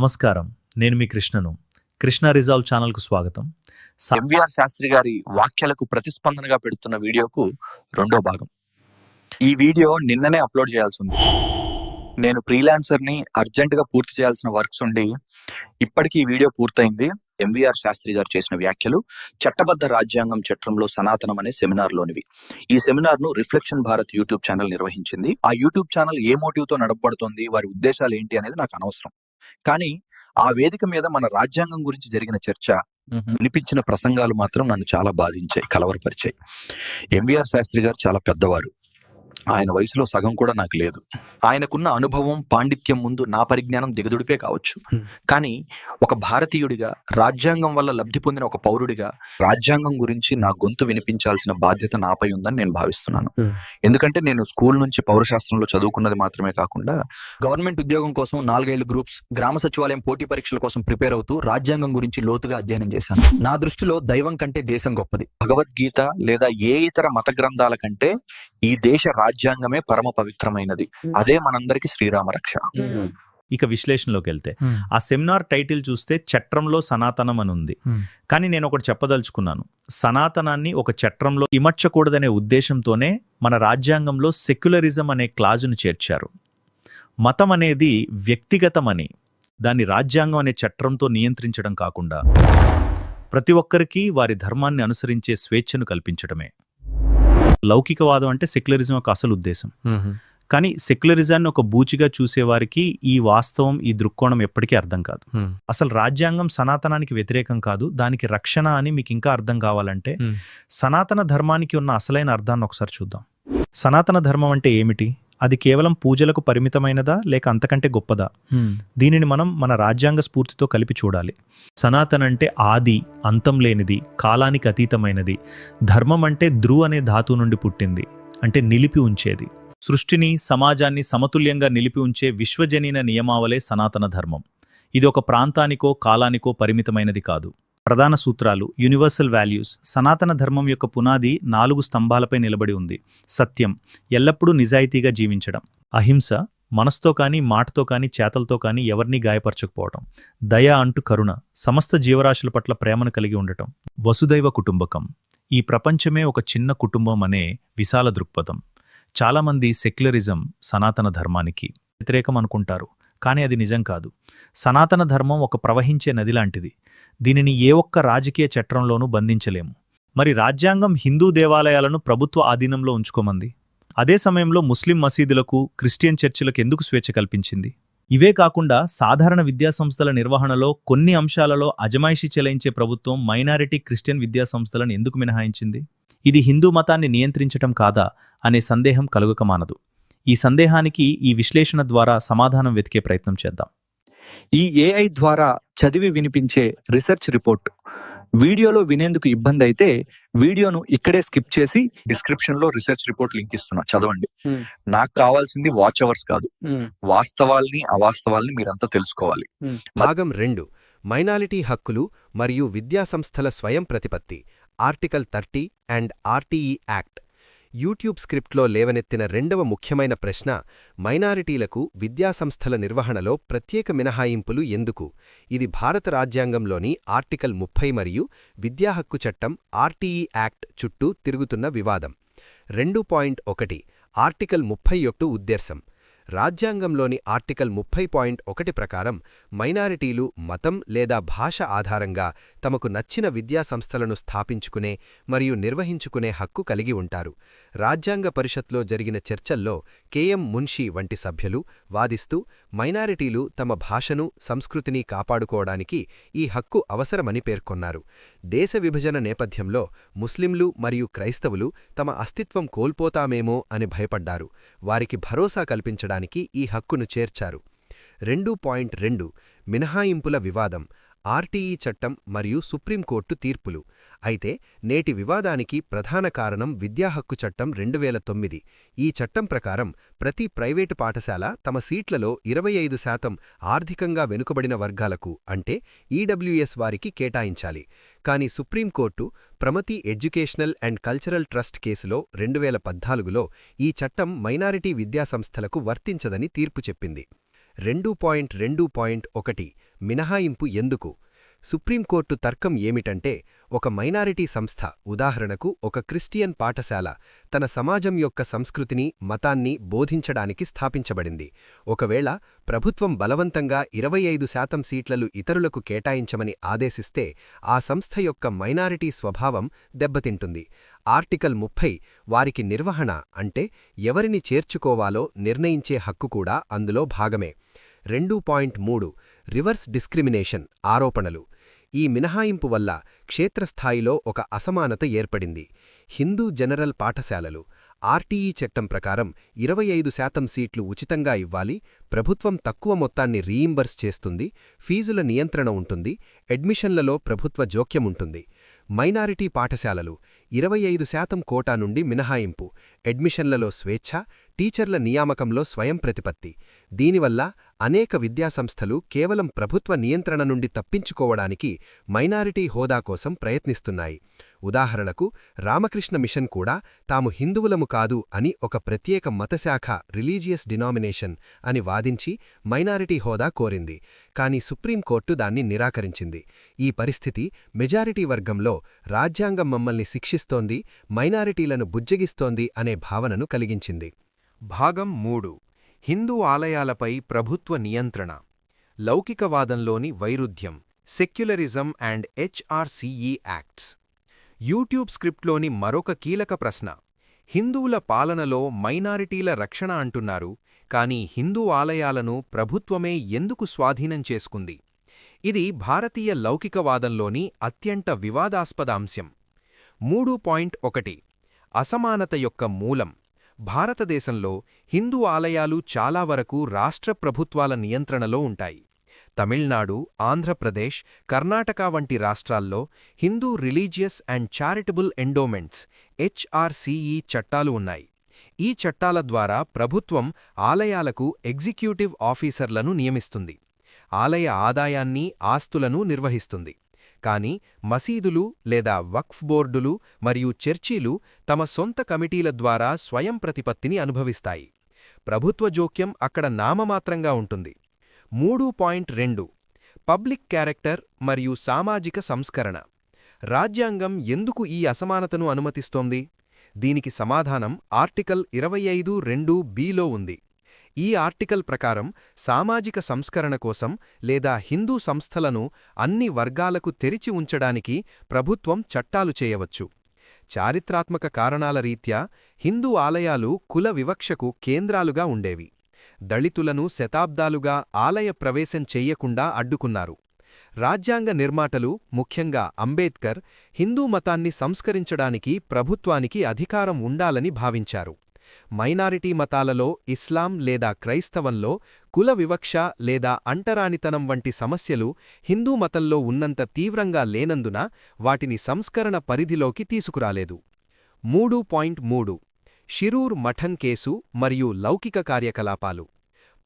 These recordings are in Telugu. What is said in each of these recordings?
నమస్కారం. నేను మీ కృష్ణను. కృష్ణ రిజాల్వ్ ఛానల్‌కు స్వాగతం. ఎంవీఆర్ శాస్త్రి గారి వాక్యాలకు ప్రతిస్పందనగా పెడుతున్న వీడియోకు రెండో భాగం. ఈ వీడియో నిన్ననే అప్లోడ్ చేయాల్సి ఉంది. నేను ఫ్రీలాన్సర్ని, అర్జెంటుగా పూర్తి చేయాల్సిన వర్క్స్ ఉండి ఇప్పటికీ ఈ వీడియో పూర్తయింది. ఎంవీఆర్ శాస్త్రి గారు చేసిన వ్యాఖ్యలు చట్టబద్ధ రాజ్యాంగం చట్రంలో సనాతనం అనే సెమినార్లోనివి. ఈ సెమినార్ను రిఫ్లెక్షన్ భారత్ యూట్యూబ్ ఛానల్ నిర్వహించింది. ఆ యూట్యూబ్ ఛానల్ ఏ మోటివ్తో నడపబడుతోంది, వారి ఉద్దేశాలు ఏంటి అనేది నాకు అనవసరం. కానీ ఆ వేదిక మీద మన రాజ్యాంగం గురించి జరిగిన చర్చ, వినిపించిన ప్రసంగాలు మాత్రం నన్ను చాలా బాధించాయి, కలవరపరిచాయి. ఎంవీఆర్ శాస్త్రి గారు చాలా పెద్దవారు. ఆయన వయసులో సగం కూడా నాకు లేదు. ఆయనకున్న అనుభవం, పాండిత్యం ముందు నా పరిజ్ఞానం దిగదుడిపే కావచ్చు. కానీ ఒక భారతీయుడిగా, రాజ్యాంగం వల్ల లబ్ధి పొందిన ఒక పౌరుడిగా రాజ్యాంగం గురించి నా గొంతు వినిపించాల్సిన బాధ్యత నాపై ఉందని నేను భావిస్తున్నాను. ఎందుకంటే నేను స్కూల్ నుంచి పౌరశాస్త్రంలో చదువుకున్నది మాత్రమే కాకుండా గవర్నమెంట్ ఉద్యోగం కోసం 4 ఏళ్ల గ్రూప్స్, గ్రామ సచివాలయం పోటీ పరీక్షల కోసం ప్రిపేర్ అవుతూ రాజ్యాంగం గురించి లోతుగా అధ్యయనం చేశాను. నా దృష్టిలో దైవం కంటే దేశం గొప్పది. భగవద్గీత లేదా ఏ ఇతర మత గ్రంథాల కంటే ఈ దేశ రాజ్యాంగమే పరమ పవిత్రమైనది. అదే మనందరికి శ్రీరామ రక్ష. ఇక విశ్లేషణలోకి వెళ్తే, ఆ సెమినార్ టైటిల్ చూస్తే చట్రంలో సనాతనం అని ఉంది. కానీ నేను ఒకటి చెప్పదలుచుకున్నాను. సనాతనాన్ని ఒక చట్రంలో ఇమర్చకూడదనే ఉద్దేశంతోనే మన రాజ్యాంగంలో సెక్యులరిజం అనే క్లాజును చేర్చారు. మతం అనేది వ్యక్తిగతమని, దాన్ని రాజ్యాంగం అనే చట్రంతో నియంత్రించడం కాకుండా ప్రతి ఒక్కరికి వారి ధర్మాన్ని అనుసరించే స్వేచ్ఛను కల్పించడమే. లౌకికవాదం అంటే సెక్యులరిజం యొక్క అసలు ఉద్దేశం. కానీ సెక్యులరిజాన్ని ఒక బూచిగా చూసేవారికి ఈ వాస్తవం, ఈ దృక్కోణం ఎప్పటికీ అర్థం కాదు. అసలు రాజ్యాంగం సనాతనానికి వ్యతిరేకం కాదు, దానికి రక్షణ అని మీకు ఇంకా అర్థం కావాలంటే సనాతన ధర్మానికి ఉన్న అసలైన అర్థాన్ని ఒకసారి చూద్దాం. సనాతన ధర్మం అంటే ఏమిటి? అది కేవలం పూజలకు పరిమితమైనదా, లేక అంతకంటే గొప్పదా? దీనిని మనం మన రాజ్యాంగ స్ఫూర్తితో కలిపి చూడాలి. సనాతన అంటే ఆది, అంతం లేనిది, కాలానికి అతీతమైనది. ధర్మం అంటే ధ్రువ్ అనే ధాతువు నుండి పుట్టింది, అంటే నిలిపి ఉంచేది. సృష్టిని, సమాజాన్ని సమతుల్యంగా నిలిపి ఉంచే విశ్వజనీన నియమావళే సనాతన ధర్మం. ఇది ఒక ప్రాంతానికో కాలానికో పరిమితమైనది కాదు. ప్రధాన సూత్రాలు, యూనివర్సల్ వాల్యూస్. సనాతన ధర్మం యొక్క పునాది 4 స్తంభాలపై నిలబడి ఉంది. సత్యం, ఎల్లప్పుడూ నిజాయితీగా జీవించడం. అహింస, మనసుతో కానీ మాటతో కానీ చేతలతో కానీ ఎవరినీ గాయపరచకపోవటం. దయ అంటూ కరుణ, సమస్త జీవరాశుల పట్ల ప్రేమను కలిగి ఉండటం. వసుదైవ కుటుంబకం, ఈ ప్రపంచమే ఒక చిన్న కుటుంబం అనే విశాల దృక్పథం. చాలామంది సెక్యులరిజం సనాతన ధర్మానికి వ్యతిరేకం అనుకుంటారు, కానీ అది నిజం కాదు. సనాతన ధర్మం ఒక ప్రవహించే నది లాంటిది. దీనిని ఏ ఒక్క రాజకీయ చట్రంలోనూ బంధించలేము. మరి రాజ్యాంగం హిందూ దేవాలయాలను ప్రభుత్వ ఆధీనంలో ఉంచుకోమంది. అదే సమయంలో ముస్లిం మసీదులకు, క్రిస్టియన్ చర్చిలకు ఎందుకు స్వేచ్ఛ కల్పించింది? ఇవే కాకుండా సాధారణ విద్యాసంస్థల నిర్వహణలో కొన్ని అంశాలలో అజమాయిషీ చెలాయించే ప్రభుత్వం మైనారిటీ క్రిస్టియన్ విద్యాసంస్థలను ఎందుకు మినహాయించింది? ఇది హిందూ మతాన్ని నియంత్రించటం కాదా అనే సందేహం కలుగక మానదు. ఈ సందేహానికి ఈ విశ్లేషణ ద్వారా సమాధానం వెతికే ప్రయత్నం చేద్దాం. ఈ ఏఐ ద్వారా చదివి వినిపించే రీసెర్చ్ రిపోర్ట్ వీడియోలో వినేందుకు ఇబ్బంది అయితే వీడియోను ఇక్కడే స్కిప్ చేసి డిస్క్రిప్షన్ లో రీసెర్చ్ రిపోర్ట్ లింక్ ఇస్తున్నా, చదవండి. నాకు కావాల్సింది వాచ్ అవర్స్ కాదు, వాస్తవాల్ని అవాస్తవాల్ని మీరంతా తెలుసుకోవాలి. భాగం 2, మైనారిటీ హక్కులు మరియు విద్యాసంస్థల స్వయం ప్రతిపత్తి. Article 30 and RTE act. YouTube స్క్రిప్ట్లో లేవనెత్తిన రెండవ ముఖ్యమైన ప్రశ్న, మైనారిటీలకు విద్యాసంస్థల నిర్వహణలో ప్రత్యేక మినహాయింపులు ఎందుకు? ఇది భారత రాజ్యాంగంలోని ఆర్టికల్ 30 మరియు విద్యాహక్కు చట్టం ఆర్టీఈ యాక్ట్ చుట్టూ తిరుగుతున్న వివాదం. 2.1 ఆర్టికల్ 31 ఉద్దేశం. రాజ్యాంగంలోని ఆర్టికల్ 30.1 ప్రకారం మైనారిటీలు మతం లేదా భాష ఆధారంగా తమకు నచ్చిన విద్యాసంస్థలను స్థాపించుకునే మరియు నిర్వహించుకునే హక్కు కలిగి ఉంటారు. రాజ్యాంగ పరిషత్లో జరిగిన చర్చల్లో కెఎం మున్షి వంటి సభ్యులు వాదిస్తూ మైనారిటీలు తమ భాషను, సంస్కృతిని కాపాడుకోవడానికి ఈ హక్కు అవసరమని పేర్కొన్నారు. దేశ విభజన నేపథ్యంలో ముస్లింలు మరియు క్రైస్తవులు తమ అస్తిత్వం కోల్పోతామేమో అని భయపడ్డారు. వారికి భరోసా కల్పించడానికి ఈ హక్కును చేర్చారు. 2.2 మినహాయింపుల వివాదం. ఆర్టీఈ చట్టం మరియు సుప్రీంకోర్టు తీర్పులు. అయితే నేటి వివాదానికి ప్రధాన కారణం విద్యాహక్కు చట్టం 2009. ఈ చట్టం ప్రకారం ప్రతి ప్రైవేటు పాఠశాల తమ సీట్లలో 25% ఆర్థికంగా వెనుకబడిన వర్గాలకు అంటే ఈడబ్ల్యూఎస్ వారికి కేటాయించాలి. కానీ supreme court Pramathi educational and cultural trust కేసులో 2014లో ఈ చట్టం మైనారిటీ విద్యాసంస్థలకు వర్తించదని తీర్పు చెప్పింది. 2.2.1 మినహాయింపు ఎందుకు? సుప్రీంకోర్టు తర్కం ఏమిటంటే, ఒక మైనారిటీ సంస్థ, ఉదాహరణకు ఒక క్రిస్టియన్ పాఠశాల, తన సమాజం యొక్క సంస్కృతిని, మతాన్ని బోధించడానికి స్థాపించబడింది. ఒకవేళ ప్రభుత్వం బలవంతంగా 25% సీట్లను ఇతరులకు కేటాయించమని ఆదేశిస్తే ఆ సంస్థ యొక్క మైనారిటీ స్వభావం దెబ్బతింటుంది. ఆర్టికల్ 30 వారికి నిర్వహణ అంటే ఎవరిని చేర్చుకోవాలో నిర్ణయించే హక్కు కూడా అందులో భాగమే. 2.3 రివర్స్ డిస్క్రిమినేషన్ ఆరోపణలు. ఈ మినహాయింపు వల్ల క్షేత్రస్థాయిలో ఒక అసమానత ఏర్పడింది. హిందూ జనరల్ పాఠశాలలు ఆర్టీఈ చట్టం ప్రకారం 25% సీట్లు ఉచితంగా ఇవ్వాలి, ప్రభుత్వం తక్కువ మొత్తాన్ని రీయింబర్స్ చేస్తుంది, ఫీజుల నియంత్రణ ఉంటుంది, అడ్మిషన్లలో ప్రభుత్వ జోక్యముంటుంది. మైనారిటీ పాఠశాలలు 25% కోటా నుండి మినహాయింపు, అడ్మిషన్లలో స్వేచ్ఛ, టీచర్ల నియామకంలో స్వయం ప్రతిపత్తి. దీనివల్ల అనేక విద్యాసంస్థలు కేవలం ప్రభుత్వ నియంత్రణ నుండి తప్పించుకోవడానికి మైనారిటీ హోదా కోసం ప్రయత్నిస్తున్నాయి. ఉదాహరణకు రామకృష్ణ మిషన్ కూడా తాము హిందువులము కాదు అని ఒక ప్రత్యేక మతశాఖ రిలీజియస్ డినామినేషన్ అని వాదించి మైనారిటీ హోదా కోరింది. కానీ సుప్రీంకోర్టు దాన్ని నిరాకరించింది. ఈ పరిస్థితి మెజారిటీ వర్గంలో రాజ్యాంగం మమ్మల్ని శిక్షిస్తోంది, మైనారిటీలను బుజ్జగిస్తోంది అనే భావనను కలిగించింది. భాగం 3 హిందూ ఆలయాలపై ప్రభుత్వ నియంత్రణ. లౌకికవాదంలోని వైరుధ్యం, సెక్యులరిజం అండ్ హెచ్ఆర్సీఈ యాక్ట్స్. యూట్యూబ్ స్క్రిప్ట్లోని మరొక కీలక ప్రశ్న. హిందువుల పాలనలో మైనారిటీల రక్షణ అంటున్నారు, కానీ హిందూ ఆలయాలను ప్రభుత్వమే ఎందుకు స్వాధీనం చేసుకుంది? ఇది భారతీయ లౌకికవాదంలోని అత్యంత వివాదాస్పద అంశం. 3.1 అసమానత యొక్క మూలం. భారతదేశంలో హిందూ ఆలయాలు చాలా వరకు రాష్ట్ర ప్రభుత్వాల నియంత్రణలో ఉంటాయి. తమిళనాడు, ఆంధ్రప్రదేశ్, కర్ణాటక వంటి రాష్ట్రాల్లో Hindu religious and charitable endowments HRCE చట్టాలు ఉన్నాయి. ఈ చట్టాల ద్వారా ప్రభుత్వం ఆలయాలకు ఎగ్జిక్యూటివ్ ఆఫీసర్లను నియమిస్తుంది, ఆలయ ఆదాయాన్ని, ఆస్తులను నిర్వహిస్తుంది. కానీ మసీదులు లేదా వక్ఫ్ బోర్డులు మరియు చర్చీలు తమ సొంత కమిటీల ద్వారా స్వయం ప్రతిపత్తిని అనుభవిస్తాయి. ప్రభుత్వ జోక్యం అక్కడ నామమాత్రంగా ఉంటుంది. 3.2 పబ్లిక్ క్యారెక్టర్ మరియు సామాజిక సంస్కరణ. రాజ్యాంగం ఎందుకు ఈ అసమానతను అనుమతిస్తోంది? దీనికి సమాధానం ఆర్టికల్ 25(2)(b)లో ఉంది. ఈ ఆర్టికల్ ప్రకారం సామాజిక సంస్కరణ కోసం లేదా హిందూ సంస్థలను అన్ని వర్గాలకు తెరిచి ఉంచడానికి ప్రభుత్వం చట్టాలు చేయవచ్చు. చారిత్రాత్మక కారణాల రీత్యా హిందూ ఆలయాలు కుల వివక్షకు కేంద్రాలుగా ఉండేవి. దళితులను శతాబ్దాలుగా ఆలయ ప్రవేశం చెయ్యకుండా అడ్డుకున్నారు. రాజ్యాంగ నిర్మాతలు, ముఖ్యంగా అంబేద్కర్, హిందూ మతాన్ని సంస్కరించడానికి ప్రభుత్వానికి అధికారం ఉండాలని భావించారు. మైనారిటీ మతాలలో ఇస్లాం లేదా క్రైస్తవంలో కుల వివక్ష లేదా అంటరానితనం వంటి సమస్యలు హిందూ మతంలో ఉన్నంత తీవ్రంగా లేనందున వాటిని సంస్కరణ పరిధిలోకి తీసుకురాలేదు. 3.3 షిరూర్ మఠం కేసు మరియు లౌకిక కార్యకలాపాలు.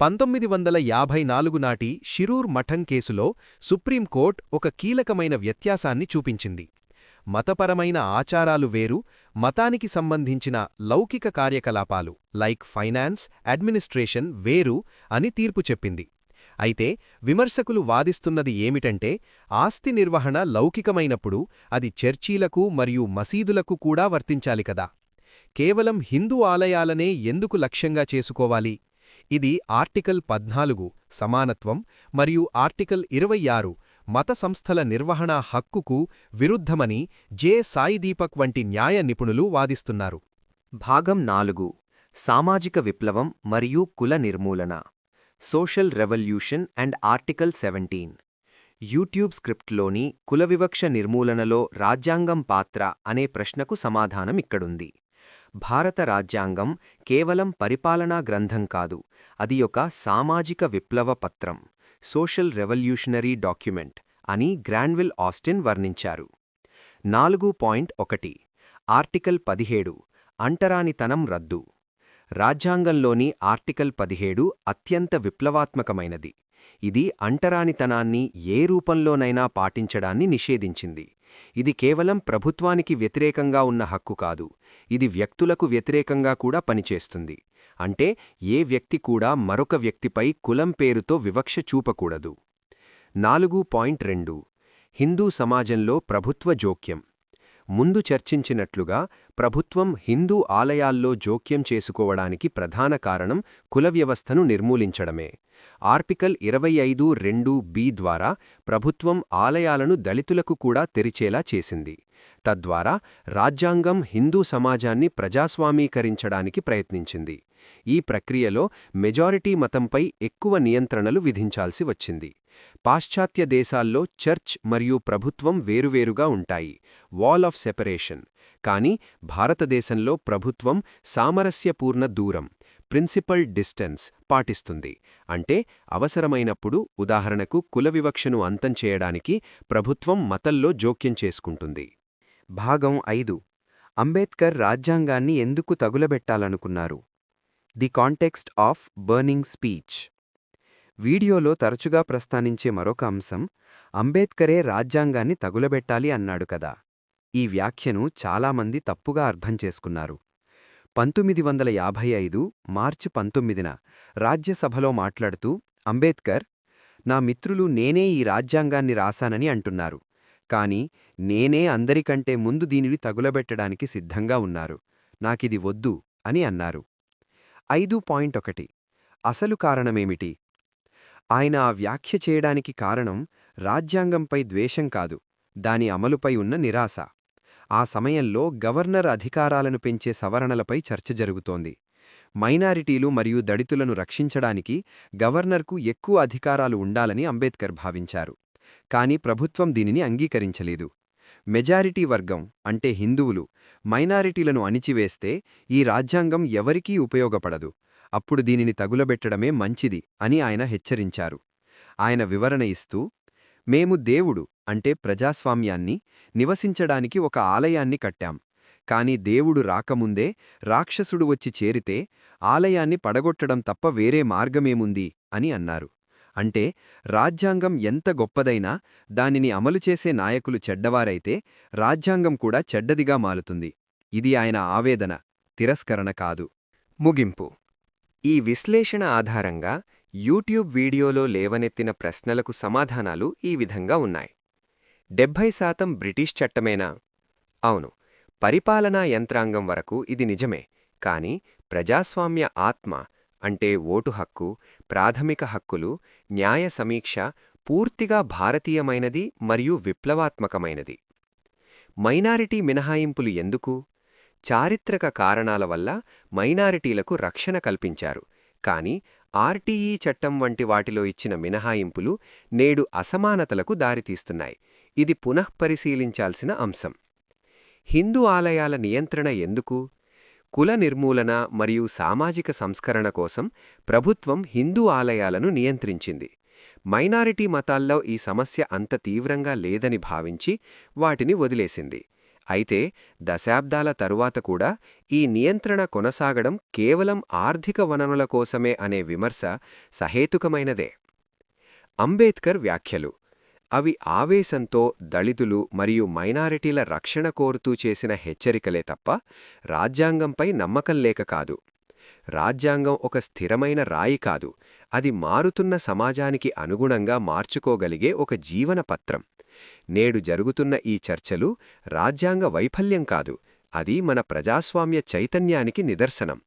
1954 నాటి షిరూర్ మఠం కేసులో సుప్రీంకోర్టు ఒక కీలకమైన వ్యత్యాసాన్ని చూపించింది. మతపరమైన ఆచారాలు వేరు, మతానికి సంబంధించిన లౌకిక కార్యకలాపాలు లైక్ ఫైనాన్స్, అడ్మినిస్ట్రేషన్ వేరు అని తీర్పు చెప్పింది. అయితే విమర్శకులు వాదిస్తున్నది ఏమిటంటే, ఆస్తి నిర్వహణ లౌకికమైనప్పుడు అది చర్చీలకు మరియు మసీదులకు కూడా వర్తించాలి కదా. కేవలం హిందూ ఆలయాలనే ఎందుకు లక్ష్యంగా చేసుకోవాలి? ఇది ఆర్టికల్ 14 సమానత్వం మరియు ఆర్టికల్ 26 మత సంస్థల నిర్వహణ హక్కుకు విరుద్ధమని జె. సాయిదీపక్ వంటి న్యాయ నిపుణులు వాదిస్తున్నారు. భాగం 4 సామాజిక విప్లవం మరియు కుల నిర్మూలన. Social revolution and article 17. యూట్యూబ్ స్క్రిప్ట్లోని కుల వివక్ష నిర్మూలనలో రాజ్యాంగం పాత్ర అనే ప్రశ్నకు సమాధానం ఇక్కడుంది. భారత రాజ్యాంగం కేవలం పరిపాలనా గ్రంథం కాదు, అది ఒక సామాజిక విప్లవ పత్రం, సోషల్ రెవల్యూషనరీ డాక్యుమెంట్ అని గ్రాన్విల్ ఆస్టిన్ వర్ణించారు. 4.1 ఆర్టికల్ 17 అంటరానితనం రద్దు. రాజ్యాంగంలోని ఆర్టికల్ 17 అత్యంత విప్లవాత్మకమైనది. ఇది అంటరానితనాన్ని ఏ రూపంలోనైనా పాటించడాన్ని నిషేధించింది. ఇది కేవలం ప్రభుత్వానికి వ్యతిరేకంగా ఉన్న హక్కు కాదు, ఇది వ్యక్తులకు వ్యతిరేకంగా కూడా పనిచేస్తుంది. అంటే ఏ వ్యక్తి కూడా మరొక వ్యక్తిపై కులం పేరుతో వివక్ష చూపకూడదు. 4.2 హిందూ సమాజంలో ప్రభుత్వ జోక్యం. ముందు చర్చించినట్లుగా ప్రభుత్వం హిందూ ఆలయాల్లో జోక్యం చేసుకోవడానికి ప్రధాన కారణం కుల వ్యవస్థను నిర్మూలించడమే. ఆర్టికల్ 25(2)(b) ద్వారా ప్రభుత్వం ఆలయాలను దళితులకు కూడా తెరిచేలా చేసింది. తద్వారా రాజ్యాంగం హిందూ సమాజాన్ని ప్రజాస్వామీకరించడానికి ప్రయత్నించింది. ఈ ప్రక్రియలో మెజారిటీ మతంపై ఎక్కువ నియంత్రణలు విధించాల్సి వచ్చింది. పాశ్చాత్య దేశాల్లో చర్చ్ మరియు ప్రభుత్వం వేరువేరుగా ఉంటాయి, వాల్ ఆఫ్ సెపరేషన్. కానీ భారతదేశంలో ప్రభుత్వం సామరస్యపూర్ణ దూరం, ప్రిన్సిపల్ డిస్టెన్స్ పాటిస్తుంది. అంటే అవసరమైనప్పుడు, ఉదాహరణకు కుల వివక్షను అంతం చేయడానికి ప్రభుత్వం మతంలో జోక్యం చేసుకుంటుంది. భాగం 5 అంబేద్కర్ రాజ్యాంగాన్ని ఎందుకు తగులబెట్టాలనుకున్నారు? The context of burning speech. వీడియోలో తరచుగా ప్రస్తావించే మరొక అంశం అంబేద్కరే రాజ్యాంగాన్ని తగులబెట్టాలి అన్నాడు కదా. ఈ వ్యాఖ్యను చాలామంది తప్పుగా అర్థం చేసుకున్నారు. 1955 మార్చి 19న రాజ్యసభలో మాట్లాడుతూ అంబేద్కర్, నా మిత్రులు నేనే ఈ రాజ్యాంగాన్ని రాశానని అంటున్నారు, కాని నేనే అందరికంటే ముందు దీనిని తగులబెట్టడానికి సిద్ధంగా ఉన్నారు, నాకిది వద్దు అని అన్నారు. 5.1 అసలు కారణమేమిటి? ఆయన ఆ వ్యాఖ్య చేయడానికి కారణం రాజ్యాంగంపై ద్వేషం కాదు, దాని అమలుపై ఉన్న నిరాశ. ఆ సమయంలో గవర్నర్ అధికారాలను పెంచే సవరణలపై చర్చ జరుగుతోంది. మైనారిటీలు మరియు దళితులను రక్షించడానికి గవర్నర్కు ఎక్కువ అధికారాలు ఉండాలని అంబేద్కర్ భావించారు. కాని ప్రభుత్వం దీనిని అంగీకరించలేదు. మెజారిటీ వర్గం అంటే హిందువులు మైనారిటీలను అణిచివేస్తే ఈ రాజ్యాంగం ఎవరికీ ఉపయోగపడదు, అప్పుడు దీనిని తగులబెట్టడమే మంచిది అని ఆయన హెచ్చరించారు. ఆయన వివరణ ఇస్తూ, మేము దేవుడు అంటే ప్రజాస్వామ్యాన్ని నివసించడానికి ఒక ఆలయాన్ని కట్టాం, కాని దేవుడు రాకముందే రాక్షసుడు వచ్చి చేరితే ఆలయాన్ని పడగొట్టడం తప్ప వేరే మార్గమేముంది అని అన్నారు. అంటే రాజ్యాంగం ఎంత గొప్పదైనా దానిని అమలు చేసే నాయకులు చెడ్డవారైతే రాజ్యాంగం కూడా చెడ్డదిగా మారుతుంది. ఇది ఆయన ఆవేదన, తిరస్కరణ కాదు. ముగింపు. ఈ విశ్లేషణ ఆధారంగా యూట్యూబ్ వీడియోలో లేవనెత్తిన ప్రశ్నలకు సమాధానాలు ఈ విధంగా ఉన్నాయి. 70% బ్రిటిష్ చట్టమేనా? అవును, పరిపాలనా యంత్రాంగం వరకు ఇది నిజమే. కాని ప్రజాస్వామ్య ఆత్మ అంటే ఓటు హక్కు, ప్రాథమిక హక్కులు, న్యాయ సమీక్ష పూర్తిగా భారతీయమైనది మరియు విప్లవాత్మకమైనది. మైనారిటీ మినహాయింపులు ఎందుకు? చారిత్రక కారణాల వల్ల మైనారిటీలకు రక్షణ కల్పించారు. కాని ఆర్టీఈ చట్టం వంటి వాటిలో ఇచ్చిన మినహాయింపులు నేడు అసమానతలకు దారితీస్తున్నాయి. ఇది పునఃపరిశీలించాల్సిన అంశం. హిందూ ఆలయాల నియంత్రణ ఎందుకు? కుల నిర్మూలన మరియు సామాజిక సంస్కరణ కోసం ప్రభుత్వం హిందూ ఆలయాలను నియంత్రించింది. మైనారిటీ మతాల్లో ఈ సమస్య అంత తీవ్రంగా లేదని భావించి వాటిని వదిలేసింది. అయితే దశాబ్దాల తరువాత కూడా ఈ నియంత్రణ కొనసాగడం కేవలం ఆర్థిక వనరుల కోసమే అనే విమర్శ సహేతుకమైనదే. అంబేద్కర్ వ్యాఖ్యలు అవి ఆవేశంతో దళితులు మరియు మైనారిటీల రక్షణ కోరుతూ చేసిన హెచ్చరికలే తప్ప రాజ్యాంగంపై నమ్మకం లేక కాదు. రాజ్యాంగం ఒక స్థిరమైన రాయి కాదు, అది మారుతున్న సమాజానికి అనుగుణంగా మార్చుకోగలిగే ఒక జీవన పత్రం. నేడు జరుగుతున్న ఈ చర్చలు రాజ్యాంగ వైఫల్యం కాదు, అది మన ప్రజాస్వామ్య చైతన్యానికి నిదర్శనం.